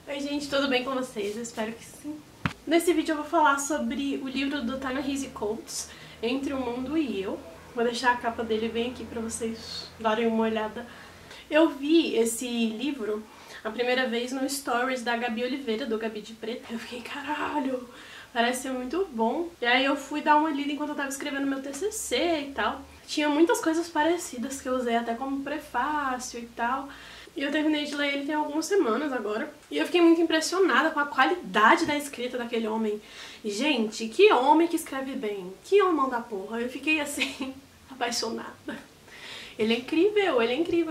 Oi gente, tudo bem com vocês? Eu espero que sim. Nesse vídeo eu vou falar sobre o livro do Ta-Nehisi Coates, Entre o Mundo e Eu. Vou deixar a capa dele bem aqui pra vocês darem uma olhada. Eu vi esse livro a primeira vez no Stories da Gabi Oliveira, do Gabi de Preto. Eu fiquei, caralho, parece ser muito bom. E aí eu fui dar uma lida enquanto eu tava escrevendo meu TCC e tal. Tinha muitas coisas parecidas que eu usei até como prefácio e tal. E eu terminei de ler ele tem algumas semanas agora. E eu fiquei muito impressionada com a qualidade da escrita daquele homem. Gente, que homem que escreve bem. Que homem da porra. Eu fiquei assim, apaixonada. Ele é incrível,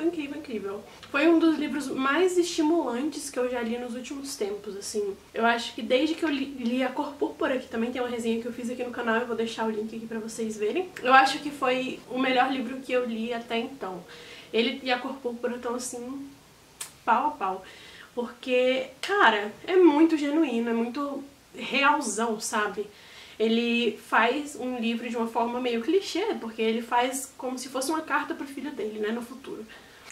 incrível. Foi um dos livros mais estimulantes que eu já li nos últimos tempos, assim. Eu acho que desde que eu li A Cor Púrpura, que também tem uma resenha que eu fiz aqui no canal, eu vou deixar o link aqui pra vocês verem. Eu acho que foi o melhor livro que eu li até então. Ele e A Cor Púrpura estão assim, pau a pau. Porque, cara, é muito genuíno, é muito realzão, sabe? Ele faz um livro de uma forma meio clichê, porque ele faz como se fosse uma carta pro filho dele, né, no futuro.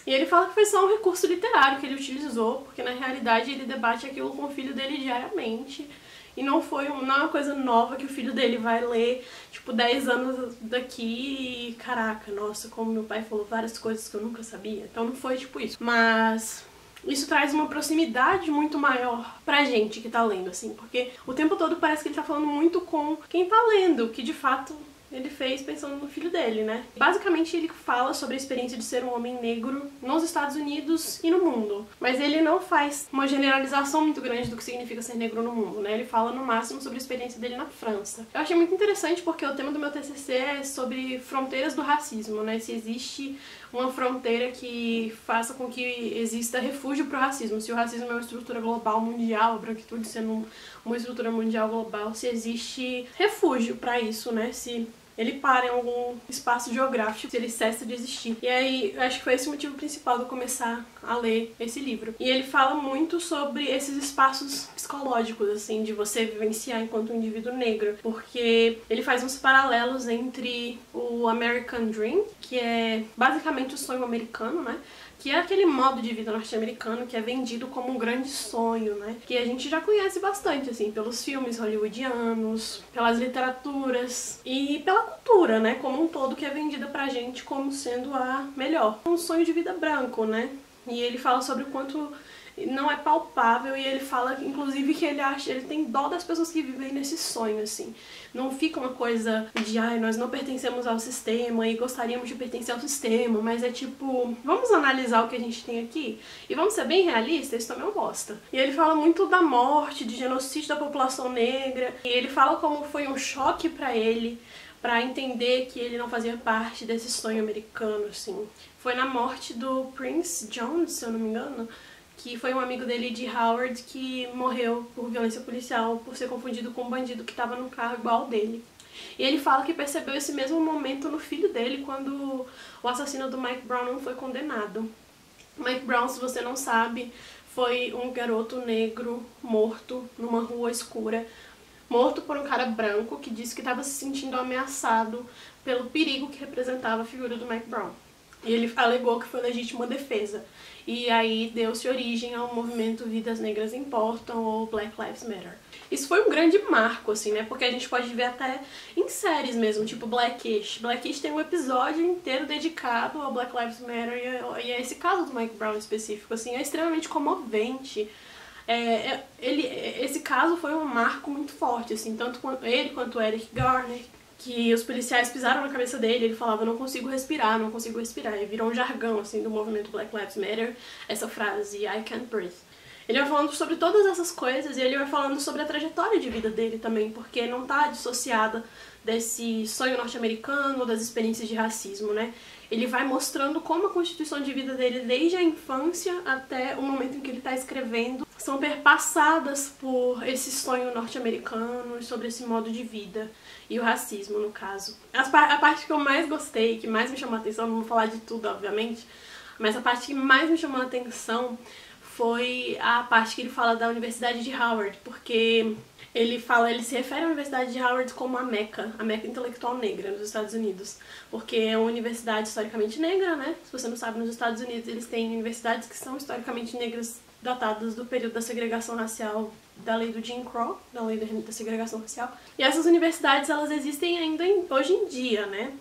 E ele fala que foi só um recurso literário que ele utilizou, porque na realidade ele debate aquilo com o filho dele diariamente. E não é uma coisa nova que o filho dele vai ler, tipo, 10 anos daqui e caraca, nossa, como meu pai falou várias coisas que eu nunca sabia. Então não foi tipo isso. Mas isso traz uma proximidade muito maior pra gente que tá lendo, assim, porque o tempo todo parece que ele tá falando muito com quem tá lendo, que de fato ele fez pensando no filho dele, né? Basicamente ele fala sobre a experiência de ser um homem negro nos Estados Unidos e no mundo. Mas ele não faz uma generalização muito grande do que significa ser negro no mundo, né? Ele fala no máximo sobre a experiência dele na França. Eu achei muito interessante porque o tema do meu TCC é sobre fronteiras do racismo, né? Se existe uma fronteira que faça com que exista refúgio pro racismo. Se o racismo é uma estrutura global mundial, a branquitude sendo uma estrutura mundial global, se existe refúgio pra isso, né? Se ele para em algum espaço geográfico, se ele cessa de existir. E aí, eu acho que foi esse o motivo principal de eu começar a ler esse livro. E ele fala muito sobre esses espaços psicológicos, assim, de você vivenciar enquanto um indivíduo negro. Porque ele faz uns paralelos entre o American Dream, que é basicamente o sonho americano, né? Que é aquele modo de vida norte-americano que é vendido como um grande sonho, né? Que a gente já conhece bastante, assim, pelos filmes hollywoodianos, pelas literaturas e pela cultura, né? Como um todo, que é vendida pra gente como sendo a melhor. Um sonho de vida branco, né? E ele fala sobre o quanto não é palpável, e ele fala, inclusive, que ele tem dó das pessoas que vivem nesse sonho, assim. Não fica uma coisa de, ai, nós não pertencemos ao sistema e gostaríamos de pertencer ao sistema, mas é tipo, vamos analisar o que a gente tem aqui e vamos ser bem realistas, isso também é uma bosta. E ele fala muito da morte, de genocídio da população negra, e ele fala como foi um choque pra ele, pra entender que ele não fazia parte desse sonho americano, assim. Foi na morte do Prince Jones, se eu não me engano, que foi um amigo dele de Howard que morreu por violência policial, por ser confundido com um bandido que estava num carro igual ao dele. E ele fala que percebeu esse mesmo momento no filho dele, quando o assassino do Mike Brown não foi condenado. Mike Brown, se você não sabe, foi um garoto negro morto numa rua escura, morto por um cara branco que disse que estava se sentindo ameaçado pelo perigo que representava a figura do Mike Brown. E ele alegou que foi legítima defesa. E aí deu-se origem ao movimento Vidas Negras Importam, ou Black Lives Matter. Isso foi um grande marco, assim, né? Porque a gente pode ver até em séries mesmo, tipo Blackish. Blackish tem um episódio inteiro dedicado ao Black Lives Matter e a esse caso do Mike Brown em específico, assim, é extremamente comovente. Esse caso foi um marco muito forte, assim, tanto ele quanto Eric Garner, que os policiais pisaram na cabeça dele, ele falava, não consigo respirar, e virou um jargão, assim, do movimento Black Lives Matter, essa frase, I can't breathe. Ele vai falando sobre todas essas coisas e ele vai falando sobre a trajetória de vida dele também, porque não tá dissociada desse sonho norte-americano, das experiências de racismo, né? Ele vai mostrando como a constituição de vida dele, desde a infância até o momento em que ele tá escrevendo, são perpassadas por esse sonho norte-americano e sobre esse modo de vida. E o racismo, no caso. A parte que eu mais gostei, que mais me chamou a atenção, não vou falar de tudo, obviamente, mas a parte que mais me chamou a atenção foi a parte que ele fala da Universidade de Howard, porque ele se refere à Universidade de Howard como a Meca intelectual negra nos Estados Unidos, porque é uma universidade historicamente negra, né? Se você não sabe, nos Estados Unidos eles têm universidades que são historicamente negras datadas do período da segregação racial, da lei do Jim Crow, da lei da segregação racial. E essas universidades, elas existem ainda hoje em dia, né?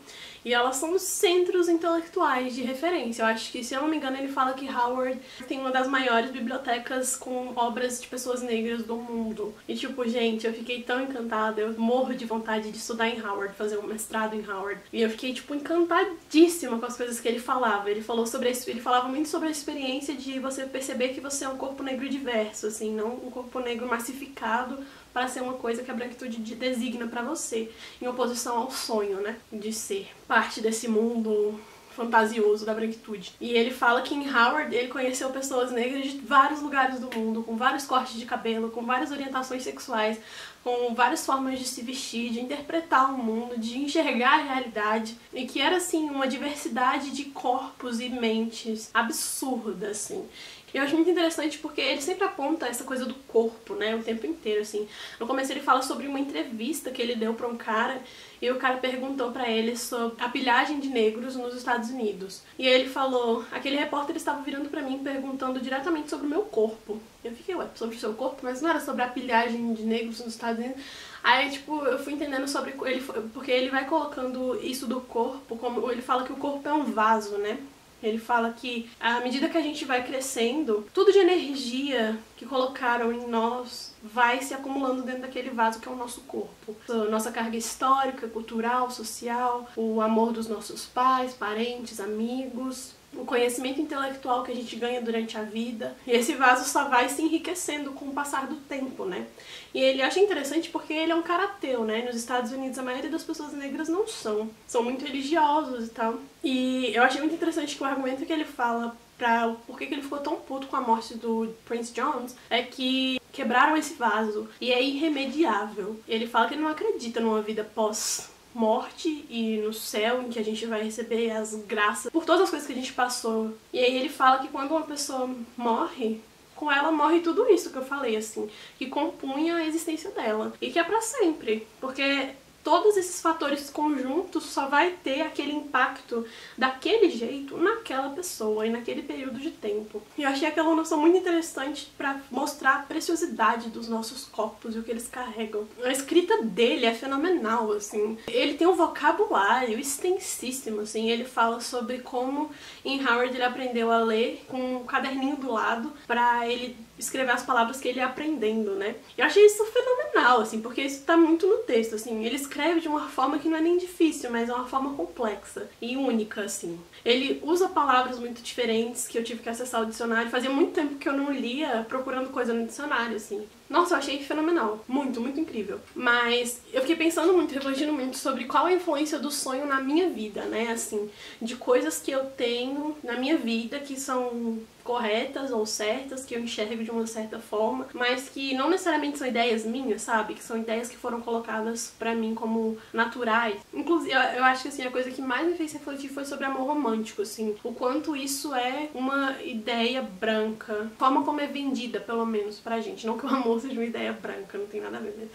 E elas são centros intelectuais de referência. Eu acho que, se eu não me engano, ele fala que Howard tem uma das maiores bibliotecas com obras de pessoas negras do mundo. E tipo, gente, eu fiquei tão encantada, eu morro de vontade de estudar em Howard, fazer um mestrado em Howard. E eu fiquei, tipo, encantadíssima com as coisas que ele falava. Ele falava muito sobre a experiência de você perceber que você é um corpo negro diverso, assim, não um corpo negro massificado para ser uma coisa que a branquitude designa para você, em oposição ao sonho, né, de ser parte desse mundo fantasioso da branquitude. E ele fala que em Howard ele conheceu pessoas negras de vários lugares do mundo, com vários cortes de cabelo, com várias orientações sexuais, com várias formas de se vestir, de interpretar o mundo, de enxergar a realidade, e que era, assim, uma diversidade de corpos e mentes absurda, assim. E eu acho muito interessante porque ele sempre aponta essa coisa do corpo, né, o tempo inteiro, assim. No começo ele fala sobre uma entrevista que ele deu pra um cara, e o cara perguntou pra ele sobre a pilhagem de negros nos Estados Unidos. E ele falou, aquele repórter estava virando pra mim perguntando diretamente sobre o meu corpo. Eu fiquei, ué, sobre o seu corpo? Mas não era sobre a pilhagem de negros nos Estados Unidos? Aí, tipo, eu fui entendendo sobre ele, porque ele vai colocando isso do corpo, como ele fala que o corpo é um vaso, né? Ele fala que, à medida que a gente vai crescendo, tudo de energia que colocaram em nós vai se acumulando dentro daquele vaso que é o nosso corpo. Nossa carga histórica, cultural, social, o amor dos nossos pais, parentes, amigos, o conhecimento intelectual que a gente ganha durante a vida. E esse vaso só vai se enriquecendo com o passar do tempo, né? E ele acha interessante porque ele é um cara ateu, né? Nos Estados Unidos a maioria das pessoas negras não são. São muito religiosos e tal. E eu achei muito interessante que o argumento que ele fala pra por que ele ficou tão puto com a morte do Prince Jones é que quebraram esse vaso e é irremediável. Ele fala que ele não acredita numa vida pós-morte e no céu, em que a gente vai receber as graças por todas as coisas que a gente passou. E aí ele fala que quando uma pessoa morre, com ela morre tudo isso que eu falei, assim, que compunha a existência dela. E que é pra sempre, porque todos esses fatores conjuntos só vai ter aquele impacto daquele jeito naquela pessoa e naquele período de tempo. E eu achei aquela noção muito interessante pra mostrar a preciosidade dos nossos corpos e o que eles carregam. A escrita dele é fenomenal, assim. Ele tem um vocabulário extensíssimo, assim. Ele fala sobre como em Howard ele aprendeu a ler com um caderninho do lado pra ele escrever as palavras que ele ia aprendendo, né? Eu achei isso fenomenal, assim, porque isso tá muito no texto, assim. Ele escreve de uma forma que não é nem difícil, mas é uma forma complexa e única, assim. Ele usa palavras muito diferentes que eu tive que acessar o dicionário. Fazia muito tempo que eu não lia procurando coisa no dicionário, assim. Nossa, eu achei fenomenal. Muito, muito incrível. Mas eu fiquei pensando muito, refletindo muito sobre qual a influência do sonho na minha vida, né? Assim, de coisas que eu tenho na minha vida que são corretas ou certas, que eu enxergo de uma certa forma, mas que não necessariamente são ideias minhas, sabe? Que são ideias que foram colocadas pra mim como naturais. Inclusive, eu acho que, assim, a coisa que mais me fez refletir foi sobre amor romântico, assim. O quanto isso é uma ideia branca. A forma como é vendida, pelo menos, pra gente. Não que o amor seja uma ideia branca, não tem nada a ver mesmo.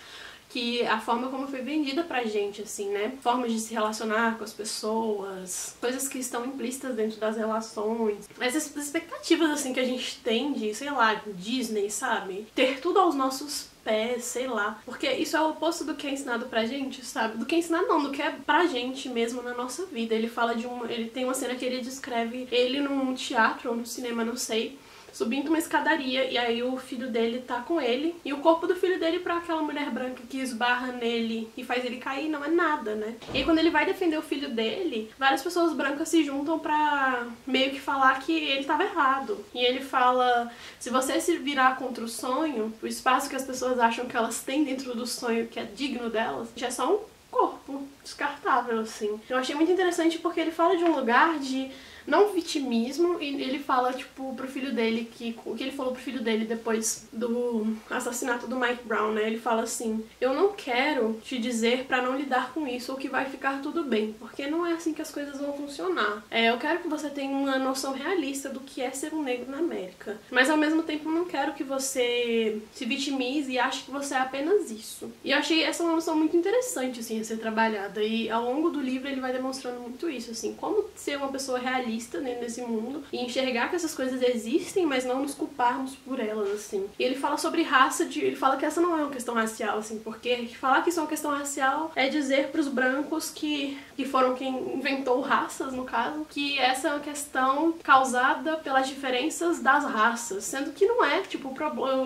Que a forma como foi vendida pra gente, assim, né? Formas de se relacionar com as pessoas, coisas que estão implícitas dentro das relações. Essas expectativas, assim, que a gente tem de, sei lá, Disney, sabe? Ter tudo aos nossos pés, sei lá. Porque isso é o oposto do que é ensinado pra gente, sabe? Do que é ensinado não, do que é pra gente mesmo na nossa vida. Ele fala de ele tem uma cena que ele descreve ele num teatro ou no cinema, não sei, subindo uma escadaria, e aí o filho dele tá com ele, e o corpo do filho dele pra aquela mulher branca que esbarra nele e faz ele cair não é nada, né? E aí quando ele vai defender o filho dele, várias pessoas brancas se juntam pra meio que falar que ele tava errado. E ele fala, se você se virar contra o sonho, o espaço que as pessoas acham que elas têm dentro do sonho que é digno delas, já é só um corpo descartável, assim. Eu achei muito interessante porque ele fala de um lugar de não vitimismo, e ele fala, tipo, pro filho dele, o que ele falou pro filho dele depois do assassinato do Mike Brown, né? Ele fala assim, eu não quero te dizer pra não lidar com isso ou que vai ficar tudo bem, porque não é assim que as coisas vão funcionar. Eu quero que você tenha uma noção realista do que é ser um negro na América, mas ao mesmo tempo não quero que você se vitimize e ache que você é apenas isso. E eu achei essa uma noção muito interessante, assim, a ser trabalhada, e ao longo do livro ele vai demonstrando muito isso, assim, como ser uma pessoa realista realista dentro desse mundo e enxergar que essas coisas existem, mas não nos culparmos por elas, assim. E ele fala sobre raça, ele fala que essa não é uma questão racial, assim, porque falar que isso é uma questão racial é dizer pros brancos que foram quem inventou raças, no caso, que essa é uma questão causada pelas diferenças das raças, sendo que não é, tipo,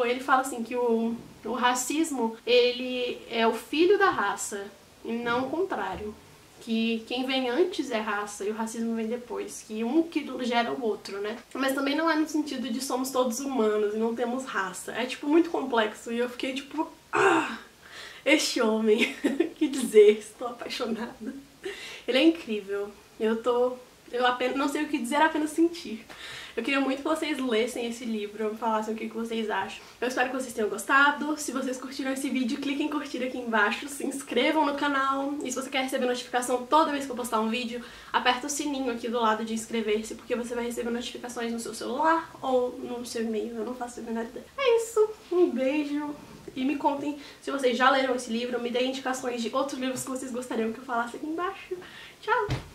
ele fala assim que o racismo, ele é o filho da raça e não o contrário. Que quem vem antes é raça e o racismo vem depois, que um que gera o outro, né? Mas também não é no sentido de somos todos humanos e não temos raça. É, tipo, muito complexo e eu fiquei, tipo, este homem, que dizer, estou apaixonada. Ele é incrível. Eu apenas não sei o que dizer, apenas sentir. Eu queria muito que vocês lessem esse livro, me falassem o que vocês acham. Eu espero que vocês tenham gostado. Se vocês curtiram esse vídeo, cliquem em curtir aqui embaixo, se inscrevam no canal. E se você quer receber notificação toda vez que eu postar um vídeo, aperta o sininho aqui do lado de inscrever-se, porque você vai receber notificações no seu celular ou no seu e-mail. Eu não faço a menor ideia. É isso, um beijo. E me contem se vocês já leram esse livro, me deem indicações de outros livros que vocês gostariam que eu falasse aqui embaixo. Tchau!